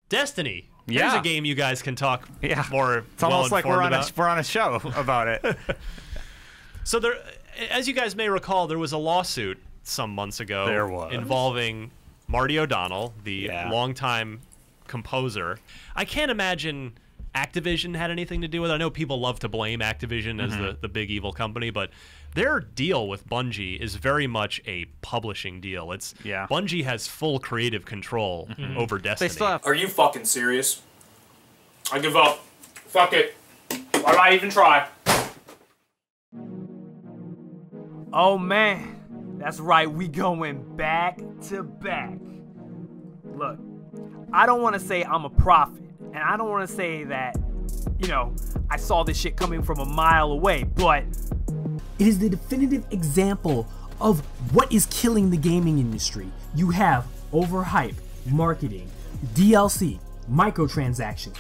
Destiny. Yeah. There's a game you guys can talk more. It's almost like we're on a show about it. So there, as you guys may recall, there was a lawsuit some months ago involving Marty O'Donnell, the longtime composer. I can't imagine Activision had anything to do with it. I know people love to blame Activision as the big evil company, but their deal with Bungie is very much a publishing deal. It's Bungie has full creative control over Destiny. They still have Are you fucking serious? I give up. Fuck it. Why do I even try? Oh man, that's right, we going back to back. Look, I don't want to say I'm a prophet, and I don't want to say that, you know, I saw this shit coming from a mile away, but it is the definitive example of what is killing the gaming industry. You have overhype, marketing, DLC, microtransactions.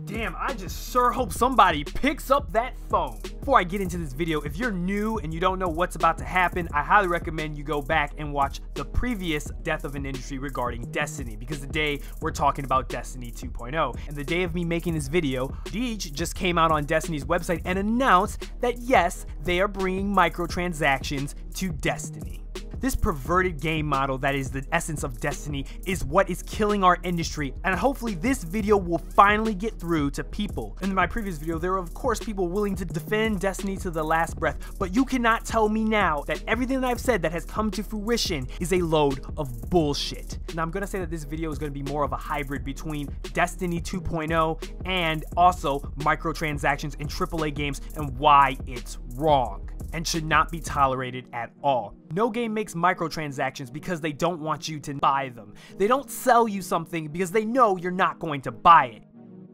damn, I just sure hope somebody picks up that phone. Before I get into this video, if you're new and you don't know what's about to happen, I highly recommend you go back and watch the previous Death of an Industry regarding Destiny, because today we're talking about Destiny 2.0. And the day of me making this video, Deej just came out on Destiny's website and announced that yes, they are bringing microtransactions to Destiny. This perverted game model that is the essence of Destiny is what is killing our industry, and hopefully this video will finally get through to people. In my previous video, there were of course people willing to defend Destiny to the last breath, but you cannot tell me now that everything that I've said that has come to fruition is a load of bullshit. Now I'm gonna say that this video is gonna be more of a hybrid between Destiny 2.0 and also microtransactions in AAA games and why it's wrong and should not be tolerated at all. No game makes microtransactions because they don't want you to buy them. They don't sell you something because they know you're not going to buy it.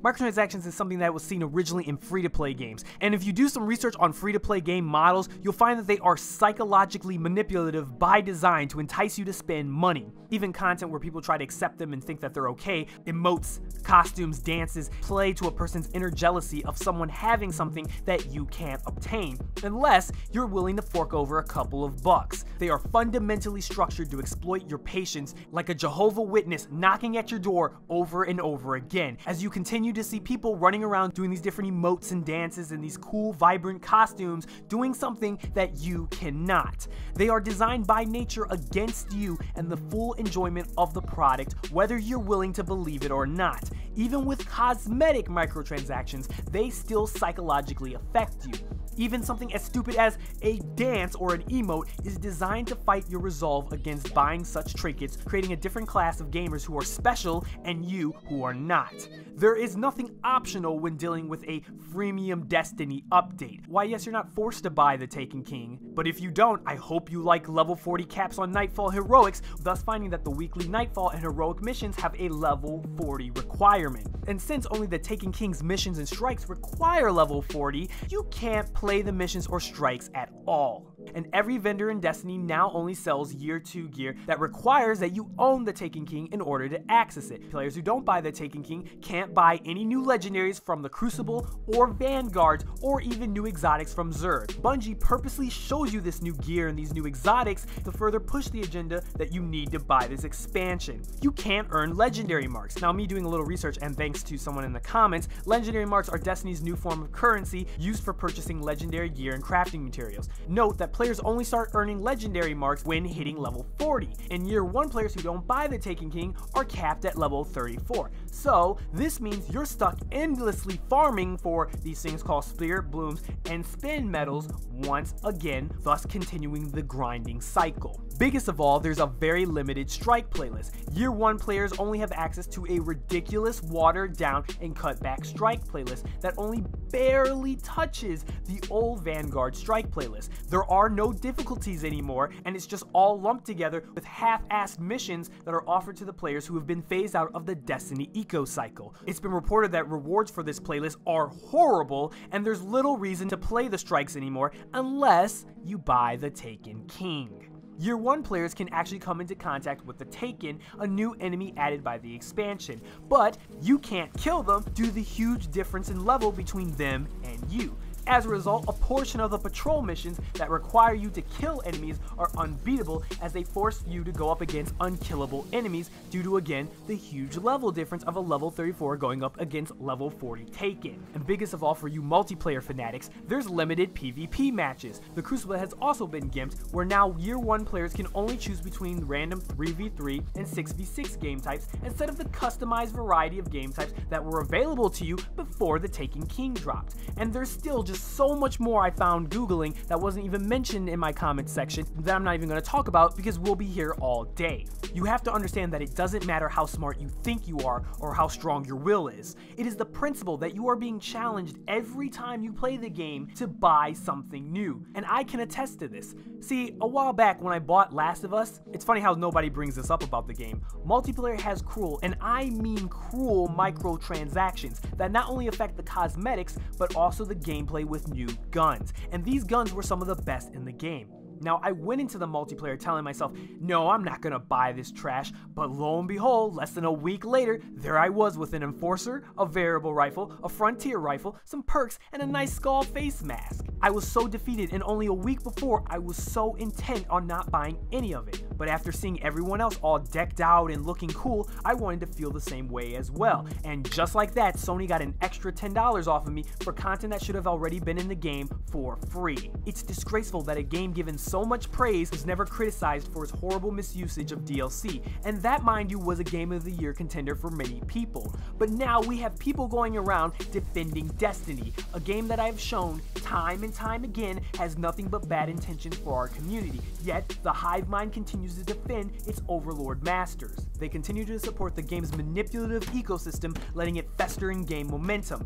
Microtransactions is something that was seen originally in free-to-play games, and if you do some research on free-to-play game models, you'll find that they are psychologically manipulative by design to entice you to spend money. Even content where people try to accept them and think that they're okay, emotes, costumes, dances, play to a person's inner jealousy of someone having something that you can't obtain, unless you're willing to fork over a couple of bucks. They are fundamentally structured to exploit your patience like a Jehovah's Witness knocking at your door over and over again, as you continue to see people running around doing these different emotes and dances and these cool, vibrant costumes, doing something that you cannot. They are designed by nature against you and the full enjoyment of the product, whether you're willing to believe it or not. Even with cosmetic microtransactions, they still psychologically affect you. Even something as stupid as a dance or an emote is designed to fight your resolve against buying such trinkets, creating a different class of gamers who are special and you who are not. There is nothing optional when dealing with a freemium Destiny update. Why, yes, you're not forced to buy the Taken King, but if you don't, I hope you like level 40 caps on Nightfall Heroics, thus finding that the weekly Nightfall and Heroic missions have a level 40 requirement. And since only the Taken King's missions and strikes require level 40, you can't play the missions or strikes at all. And every vendor in Destiny now only sells Year 2 gear that requires that you own the Taken King in order to access it. Players who don't buy the Taken King can't buy any new legendaries from the Crucible or Vanguards or even new exotics from Xur. Bungie purposely shows you this new gear and these new exotics to further push the agenda that you need to buy this expansion. You can't earn legendary marks. Now, me doing a little research and thanks to someone in the comments, legendary marks are Destiny's new form of currency used for purchasing legendary gear and crafting materials. Note that players only start earning legendary marks when hitting level 40. In Year 1, players who don't buy the Taken King are capped at level 34. So this means you're stuck endlessly farming for these things called Spirit Blooms and Spin Medals once again, thus continuing the grinding cycle. Biggest of all, there's a very limited strike playlist. Year 1 players only have access to a ridiculous watered down and cut back strike playlist that only barely touches the old Vanguard strike playlist. There are no difficulties anymore, and it's just all lumped together with half-assed missions that are offered to the players who have been phased out of the Destiny eco cycle. It's been reported that rewards for this playlist are horrible, and there's little reason to play the strikes anymore unless you buy the Taken King. Year 1 players can actually come into contact with the Taken, a new enemy added by the expansion, but you can't kill them due to the huge difference in level between them and you. As a result, a portion of the patrol missions that require you to kill enemies are unbeatable, as they force you to go up against unkillable enemies due to, again, the huge level difference of a level 34 going up against level 40 Taken. And biggest of all for you multiplayer fanatics, there's limited PvP matches. The Crucible has also been gimped, where now year 1 players can only choose between random 3v3 and 6v6 game types instead of the customized variety of game types that were available to you before the Taken King dropped. And there's still just so much more I found googling that wasn't even mentioned in my comments section that I'm not even going to talk about because we'll be here all day. You have to understand that it doesn't matter how smart you think you are or how strong your will is. It is the principle that you are being challenged every time you play the game to buy something new, and I can attest to this. See, a while back when I bought Last of Us, it's funny how nobody brings this up about the game, multiplayer has cruel, and I mean cruel, microtransactions that not only affect the cosmetics, but also the gameplay with new guns, and these guns were some of the best in the game. Now, I went into the multiplayer telling myself, no, I'm not gonna buy this trash, but lo and behold, less than a week later, there I was with an Enforcer, a variable rifle, a Frontier rifle, some perks, and a nice skull face mask. I was so defeated, and only a week before, I was so intent on not buying any of it. But after seeing everyone else all decked out and looking cool, I wanted to feel the same way as well. And just like that, Sony got an extra $10 off of me for content that should have already been in the game for free. It's disgraceful that a game given so much praise was never criticized for its horrible misusage of DLC, and that, mind you, was a Game of the Year contender for many people. But now we have people going around defending Destiny, a game that I have shown time and time again has nothing but bad intentions for our community, yet the hive mind continues to defend its overlord masters. They continue to support the game's manipulative ecosystem, letting it fester and gain momentum.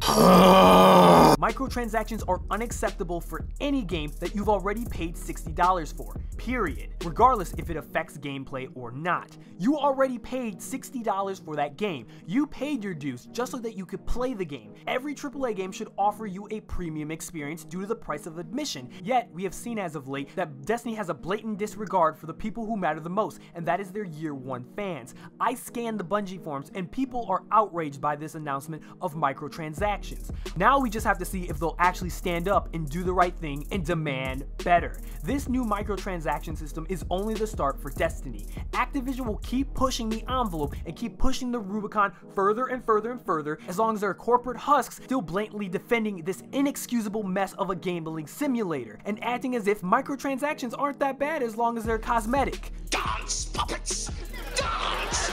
Microtransactions are unacceptable for any game that you've already paid $60 for, period, regardless if it affects gameplay or not. You already paid $60 for that game. You paid your dues just so that you could play the game. Every AAA game should offer you a premium experience due to the price of admission, yet we have seen as of late that Destiny has a blatant disregard for the people who matter the most, and that is their year 1 fans. I scanned the Bungie forums and people are outraged by this announcement of microtransactions. Now we just have to see if they'll actually stand up and do the right thing and demand better. This new microtransaction system is only the start for Destiny. Activision will keep pushing the envelope and keep pushing the Rubicon further and further and further as long as their corporate husks still blatantly defending this inexcusable mess of a gambling simulator and acting as if microtransactions aren't that bad as long as they're cosmetic. Dance, puppets! Dance!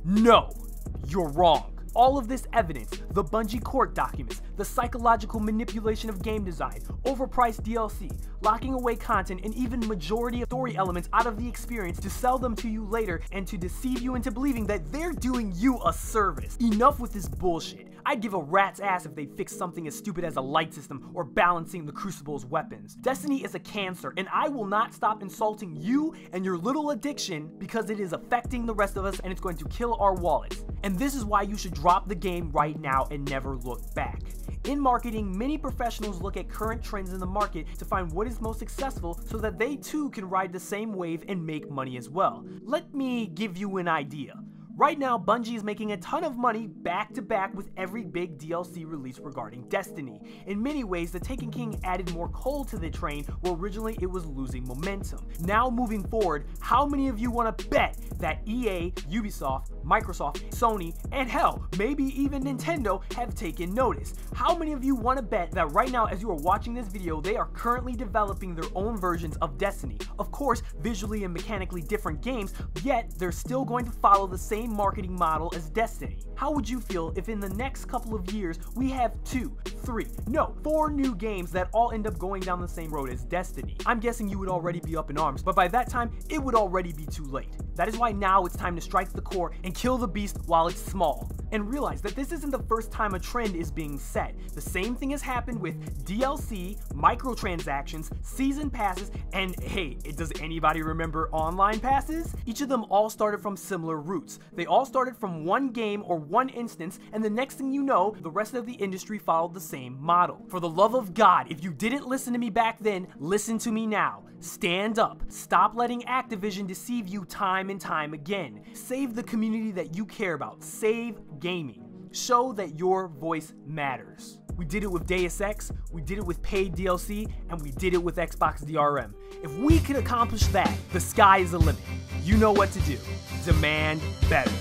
No, you're wrong. All of this evidence, the Bungie court documents, the psychological manipulation of game design, overpriced DLC, locking away content, and even majority of story elements out of the experience to sell them to you later and to deceive you into believing that they're doing you a service. Enough with this bullshit. I'd give a rat's ass if they fixed something as stupid as a light system or balancing the Crucible's weapons. Destiny is a cancer, and I will not stop insulting you and your little addiction because it is affecting the rest of us and it's going to kill our wallets. And this is why you should drop the game right now and never look back. In marketing, many professionals look at current trends in the market to find what is most successful so that they too can ride the same wave and make money as well. Let me give you an idea. Right now, Bungie is making a ton of money back to back with every big DLC release regarding Destiny. In many ways, the Taken King added more coal to the train where originally it was losing momentum. Now moving forward, how many of you want to bet that EA, Ubisoft, Microsoft, Sony, and hell, maybe even Nintendo have taken notice? How many of you want to bet that right now as you are watching this video, they are currently developing their own versions of Destiny? Of course, visually and mechanically different games, yet they're still going to follow the same marketing model as Destiny. How would you feel if in the next couple of years we have 4 new games that all end up going down the same road as Destiny? I'm guessing you would already be up in arms, but by that time it would already be too late. That is why now it's time to strike the core and kill the beast while it's small. And realize that this isn't the first time a trend is being set. The same thing has happened with DLC, microtransactions, season passes, and hey, does anybody remember online passes? Each of them all started from similar roots. They all started from one game or one instance, and the next thing you know, the rest of the industry followed the same model. For the love of God, if you didn't listen to me back then, listen to me now. Stand up. Stop letting Activision deceive you time and time again. Save the community that you care about. Save gaming. Show that your voice matters. We did it with Deus Ex, we did it with paid DLC, and we did it with Xbox DRM. If we can accomplish that, the sky is the limit. You know what to do. Demand better.